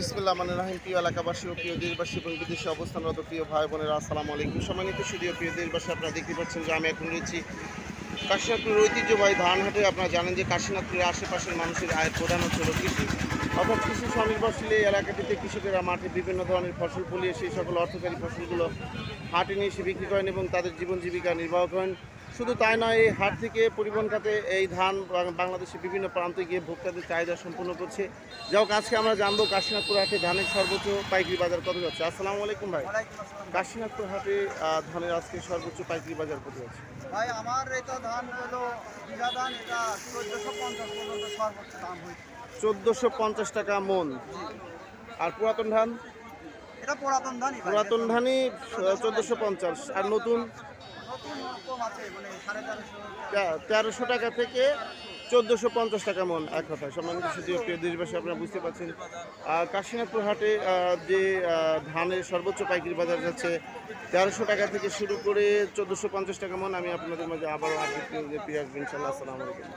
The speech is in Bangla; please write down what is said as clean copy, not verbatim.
বিসমিল্লাহ মানে রাহিম। প্রিয় এলাকাবাসী ও প্রিয় দেশবাসী এবং বিদেশে অবস্থানরত প্রিয় ভাই বোনেরা, আসসালামু আলাইকুম। সম্মানিত সুদীয় প্রিয় দেশবাসী, আপনারা দেখতে পাচ্ছেন যে আমি এখন রয়েছি কাশীনাথপুরের ঐতিহ্যবাহী ধানহাটে। আপনারা জানেন যে কাশীনাথপুরের আশেপাশের মানুষের আয়ের প্রধান হচ্ছিল কৃষি, অর্থাৎ কৃষি স্বনির্ভরশীল এই এলাকাটিতে কৃষকেরা মাঠে বিভিন্ন ধরনের ফসল ফলিয়ে সেই সকল অর্থকারী ফসলগুলো হাটে নিয়ে এসে বিক্রি করেন এবং তাদের জীবন জীবিকা নির্বাহ করেন। শুধু তাই নয়, এই হাট থেকে পরিবহন খাতে এই ধান বাংলাদেশের বিভিন্ন প্রান্তে গিয়ে ভোক্তাদের চাহিদা সম্পূর্ণ করছে। যাও আজকে আমরা জানবো কাশীনাথপুর হাটে ধানের সর্বোচ্চ পাইকারি বাজার কত যাচ্ছে। আসসালামু আলাইকুম ভাই। কাশীনাথপুর হাটে ধানের আজকে সর্বোচ্চ পাইকারি বাজার কত যাচ্ছে? ভাই আমার এটা ধান হলো বিঘা ধান, এটা 1450 পর্যন্ত সর্বোচ্চ দাম হয়েছে। 1450 টাকা মন। আর পুরাতন ধান? এটা পুরাতন ধানই ভাই। পুরাতন ধানই 1450। আর নতুন নতুন কম আছে, মানে 1350। 1300 টাকা থেকে 1450 টাকা মন, এক কথায়। সম্মানিত সুদীয় প্রিয় দেশবাসী, আপনারা বুঝতে পারছেন কাশীনাথপুর হাটে যে ধানের সর্বোচ্চ পাইকারি বাজার যাচ্ছে 1300 টাকা থেকে শুরু করে 1450 টাকা মন। আমি আপনাদের মাঝে আবারও আপডেট ফিরে আসবো ইনশাল্লাহ। আসসালামু আলাইকুম।